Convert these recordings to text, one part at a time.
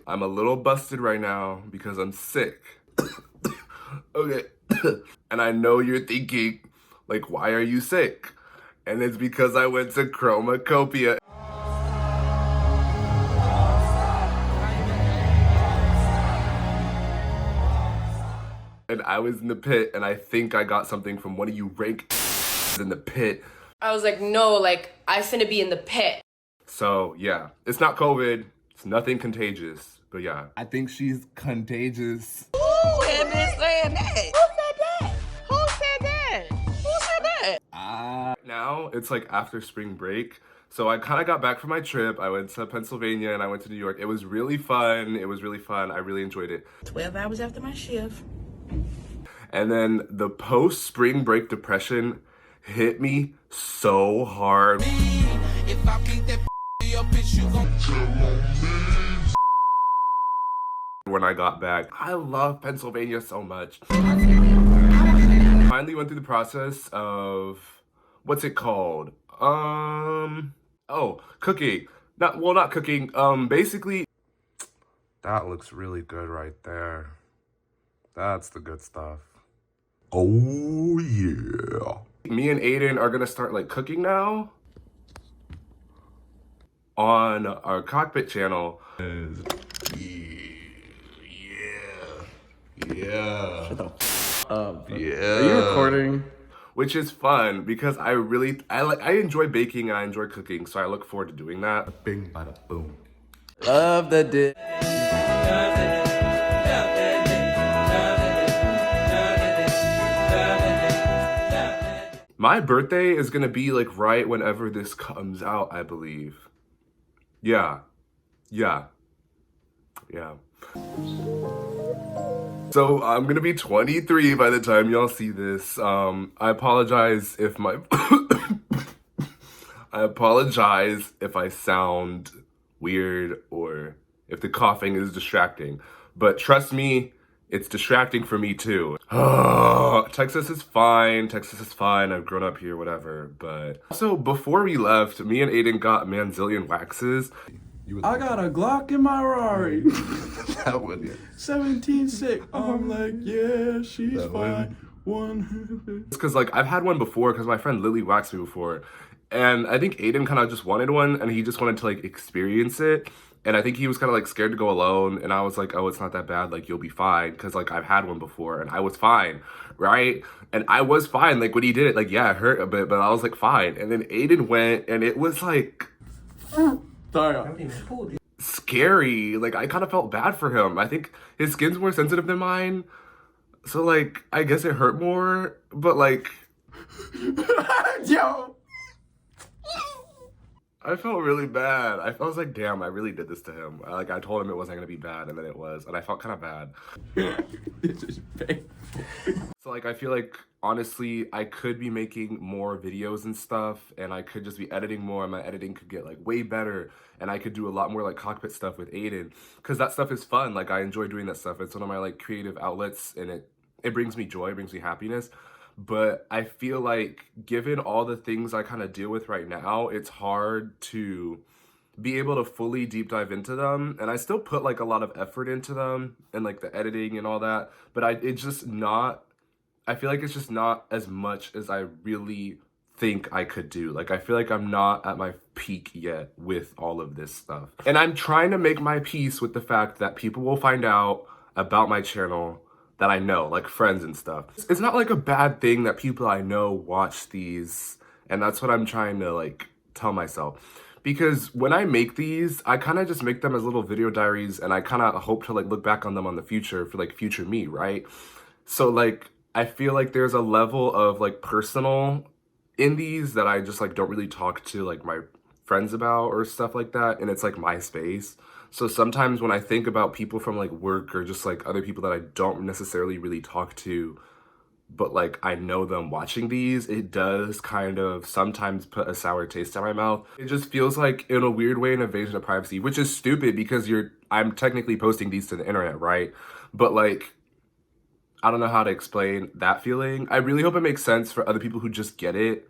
I'm a little busted right now because I'm sick. Okay. And I know you're thinking, like, why are you sick? And it's because I went to Chromacopia. And I was in the pit, and I think I got something from one of you rank in the pit. I was like, no, like, I finna be in the pit. So, yeah. It's not COVID. It's nothing contagious. But yeah. I think she's contagious. Who had been saying that? Who said that? Who said that? Who said that? Now, it's like after spring break. So I kind of got back from my trip. I went to Pennsylvania and I went to New York. It was really fun. It was really fun. I really enjoyed it. 12 hours after my shift. And then the post-spring break depression hit me so hard. If I beat that up, bitch, you gon' tell on me. When I got back, I love Pennsylvania so much. Finally went through the process of, what's it called? Cooking. Not cooking. Basically, that looks really good right there. That's the good stuff. Oh, yeah. Me and Aiden are gonna start like cooking now on our Cockpit channel. Yeah. Shut the f up. Yeah. Are you recording? Which is fun because I enjoy baking and I enjoy cooking, so I look forward to doing that. Bing, bada, boom. Love the dick. My birthday is gonna be like right whenever this comes out, I believe. Yeah. So I'm gonna be 23 by the time y'all see this. I apologize if my I apologize if I sound weird or if the coughing is distracting. But trust me, it's distracting for me too. Texas is fine. I've grown up here, whatever. But also, before we left, me and Aiden got manzillion waxes. I got a Glock in my Rari. That would 17 sick. I'm like, yeah, she's fine. It's because like I've had one before because my friend Lily waxed me before. And I think Aiden kind of just wanted one and he just wanted to like experience it. And I think he was kind of like scared to go alone. And I was like, oh, it's not that bad. Like, you'll be fine. Because like I've had one before and I was fine. Right. And I was fine. Like when he did it, like, yeah, it hurt a bit, but I was like, fine. And then Aiden went and it was like scary. Like I kind of felt bad for him. I think his skin's more sensitive than mine. So like, I guess it hurt more. But like, Yo. I felt really bad. I was like, damn, I really did this to him. I told him it wasn't gonna be bad, and then it was, and I felt kind of bad. This is painful. So like, I feel like, honestly, I could be making more videos and stuff, and I could just be editing more, and my editing could get like way better, and I could do a lot more like Cockpit stuff with Aiden, because that stuff is fun. Like, I enjoy doing that stuff. It's one of my like creative outlets, and it brings me joy, it brings me happiness. But I feel like given all the things I kind of deal with right now, it's hard to be able to fully deep dive into them. And I still put like a lot of effort into them and like the editing and all that. But I feel like it's just not as much as I really think I could do. Like, I feel like I'm not at my peak yet with all of this stuff. And I'm trying to make my peace with the fact that people will find out about my channel that I know, like friends and stuff. It's not like a bad thing that people I know watch these, and that's what I'm trying to like tell myself. Because when I make these, I kind of just make them as little video diaries, and I kind of hope to like look back on them on the future for like future me, right? So like, I feel like there's a level of like personal in these that I just like don't really talk to like my friends about or stuff like that, and it's like my space. So sometimes when I think about people from like work or just like other people that I don't necessarily really talk to, but like I know them watching these, it does kind of sometimes put a sour taste in my mouth. It just feels like in a weird way an invasion of privacy, which is stupid because I'm technically posting these to the internet, right? But like, I don't know how to explain that feeling. I really hope it makes sense for other people who just get it,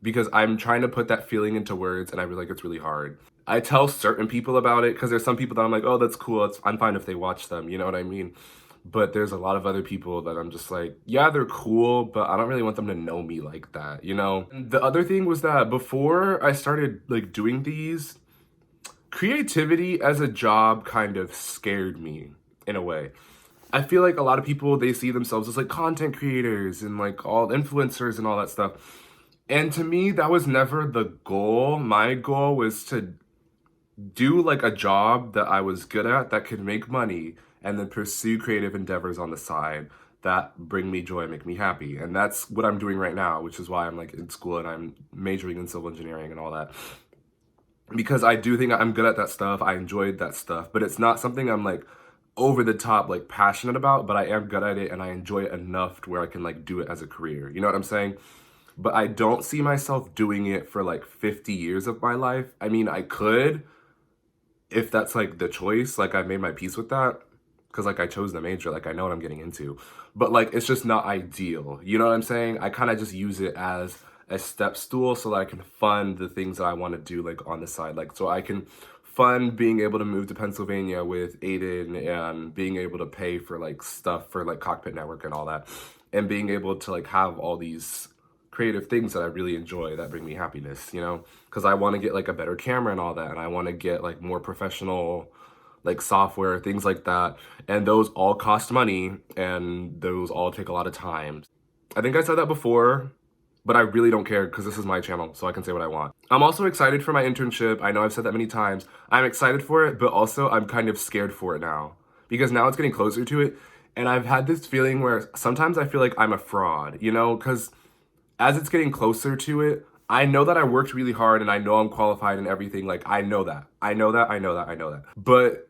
because I'm trying to put that feeling into words and I feel like it's really hard. I tell certain people about it because there's some people that I'm like, oh, that's cool. I'm fine if they watch them. You know what I mean? But there's a lot of other people that I'm just like, yeah, they're cool, but I don't really want them to know me like that, you know? And the other thing was that before I started like doing these, creativity as a job kind of scared me in a way. I feel like a lot of people, they see themselves as like content creators and like all influencers and all that stuff. And to me, that was never the goal. My goal was to do like a job that I was good at that could make money and then pursue creative endeavors on the side that bring me joy and make me happy. And that's what I'm doing right now, which is why I'm like in school and I'm majoring in civil engineering and all that. Because I do think I'm good at that stuff. I enjoyed that stuff, but it's not something I'm like over the top like passionate about, but I am good at it and I enjoy it enough to where I can like do it as a career. You know what I'm saying? But I don't see myself doing it for like 50 years of my life. I mean, I could, if that's like the choice, like I made my peace with that. Cause like I chose the major, like I know what I'm getting into, but like it's just not ideal. You know what I'm saying? I kind of just use it as a step stool so that I can fund the things that I want to do like on the side. Like so I can fund being able to move to Pennsylvania with Aiden and being able to pay for like stuff for like Cockpit Network and all that. And being able to like have all these creative things that I really enjoy that bring me happiness, you know? Cause I want to get like a better camera and all that. And I want to get like more professional like software, things like that. And those all cost money and those all take a lot of time. I think I said that before, but I really don't care because this is my channel, so I can say what I want. I'm also excited for my internship. I know I've said that many times. I'm excited for it, but also I'm kind of scared for it now because now it's getting closer to it. And I've had this feeling where sometimes I feel like I'm a fraud, you know, because as it's getting closer to it, I know that I worked really hard and I know I'm qualified and everything. Like, I know that. But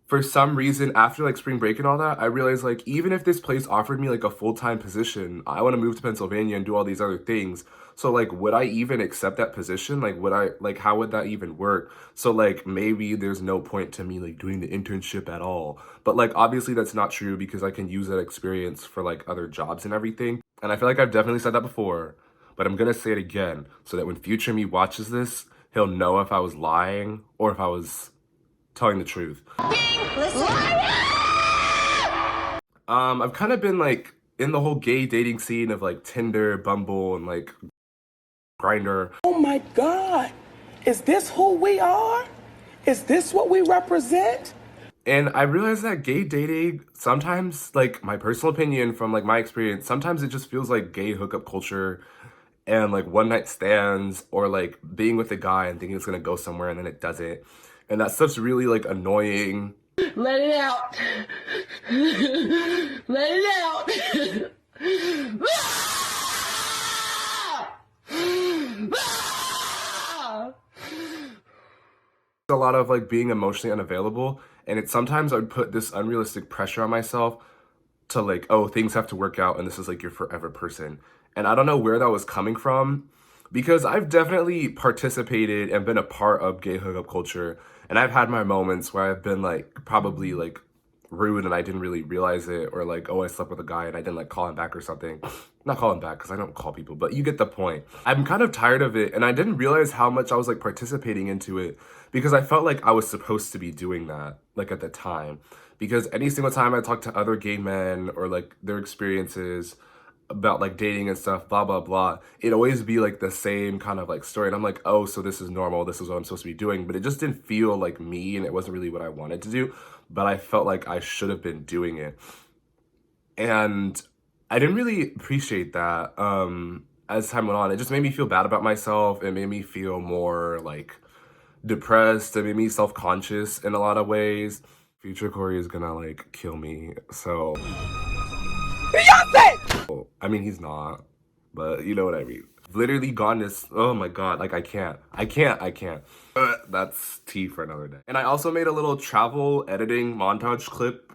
for some reason, after like spring break and all that, I realized like, even if this place offered me like a full-time position, I want to move to Pennsylvania and do all these other things. So like, would I even accept that position? Like, how would that even work? So like, maybe there's no point to me like doing the internship at all. But like, obviously that's not true because I can use that experience for like other jobs and everything. And I feel like I've definitely said that before, but I'm gonna say it again so that when future me watches this, he'll know if I was lying or if I was telling the truth. I've kind of been like in the whole gay dating scene of like Tinder, Bumble, and like Grindr. Oh my God, is this who we are? Is this what we represent? And I realized that gay dating, sometimes, like my personal opinion from like my experience, sometimes it just feels like gay hookup culture and like one night stands or like being with a guy and thinking it's gonna go somewhere and then it doesn't. And that stuff's really like annoying. Let it out. Let it out. A lot of like being emotionally unavailable, and it sometimes I would put this unrealistic pressure on myself to like, oh, things have to work out and this is like your forever person. And I don't know where that was coming from because I've definitely participated and been a part of gay hookup culture, and I've had my moments where I've been like probably like rude and I didn't really realize it, or like, oh, I slept with a guy and I didn't like call him back or something. Not call him back because I don't call people, but you get the point. I'm kind of tired of it, and I didn't realize how much I was like participating into it because I felt like I was supposed to be doing that like at the time, because any single time I talk to other gay men or like their experiences about like dating and stuff, blah blah blah, it'd always be like the same kind of like story, and I'm like, oh, so this is normal, this is what I'm supposed to be doing, but it just didn't feel like me and it wasn't really what I wanted to do, but I felt like I should have been doing it. And I didn't really appreciate that as time went on. It just made me feel bad about myself. It made me feel more like depressed. It made me self-conscious in a lot of ways. Future Corey is gonna like kill me, so Beyonce! I mean, he's not, but you know what I mean. Literally gone this, oh my God, like I can't. That's tea for another day. And I also made a little travel editing montage clip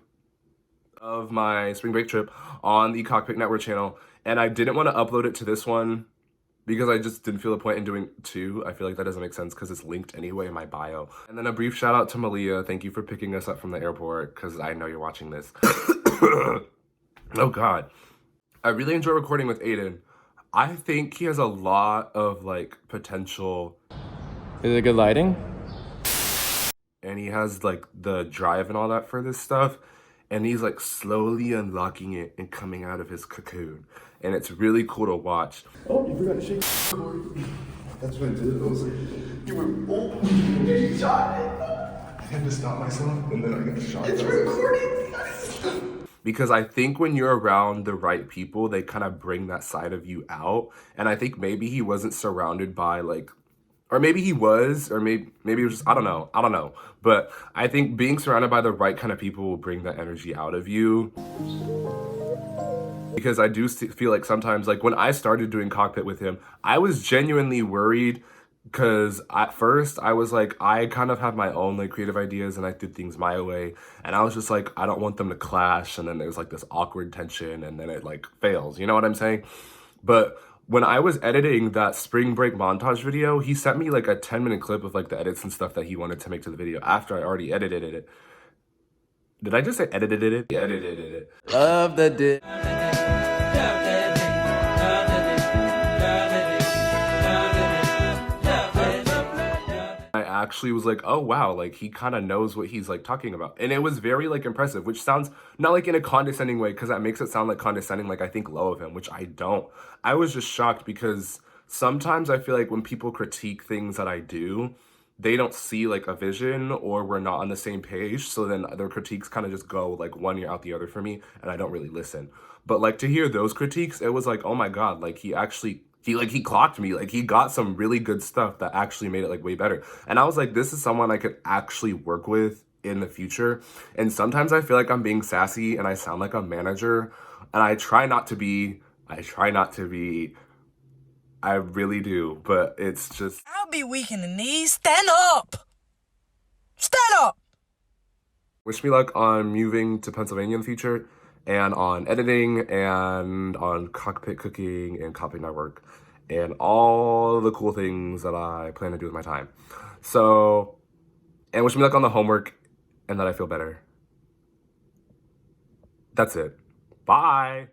of my spring break trip on the Cockpit Network channel, and I didn't want to upload it to this one because I just didn't feel the point in doing two. I feel like that doesn't make sense because it's linked anyway in my bio. And then a brief shout out to Malia. Thank you for picking us up from the airport because I know you're watching this. Oh God. I really enjoy recording with Aiden. I think he has a lot of like potential. Is it good lighting? and he has like the drive and all that for this stuff, and he's like slowly unlocking it and coming out of his cocoon, and it's really cool to watch. Oh, you forgot to shake. That's what I did. I was like, you were, oh, you shot it. I had to stop myself, and then I got shot. It's recording. Because I think when you're around the right people, they kind of bring that side of you out. And I think maybe he wasn't surrounded by like, or maybe he was, or maybe it was just, I don't know. But I think being surrounded by the right kind of people will bring that energy out of you. Because I do feel like sometimes, like when I started doing Cockpit with him, I was genuinely worried. Because at first I was like, I kind of have my own like creative ideas and I did things my way. And I was just like, I don't want them to clash. And then there's like this awkward tension and then it like fails. You know what I'm saying? But when I was editing that spring break montage video, he sent me like a 10-minute clip of like the edits and stuff that he wanted to make to the video after I already edited it. Did I just say edited it? Edited it. Love the dick. I actually was like, oh wow, like he kind of knows what he's like talking about. And it was very like impressive, which sounds not like in a condescending way, because that makes it sound like condescending, like I think low of him, which I don't. I was just shocked because sometimes I feel like when people critique things that I do, they don't see like a vision or we're not on the same page. So then their critiques kind of just go like one ear out the other for me and I don't really listen. But like to hear those critiques, it was like, oh my God, like he clocked me. Like he got some really good stuff that actually made it like way better. And I was like, this is someone I could actually work with in the future. And sometimes I feel like I'm being sassy and I sound like a manager, and I try not to be. I really do, but it's just. I'll be weak in the knees. Stand up! Stand up! Wish me luck on moving to Pennsylvania in the future, and on editing, and on Cockpit cooking, and Cockpit network, and all the cool things that I plan to do with my time. So, and wish me luck on the homework, and that I feel better. That's it. Bye!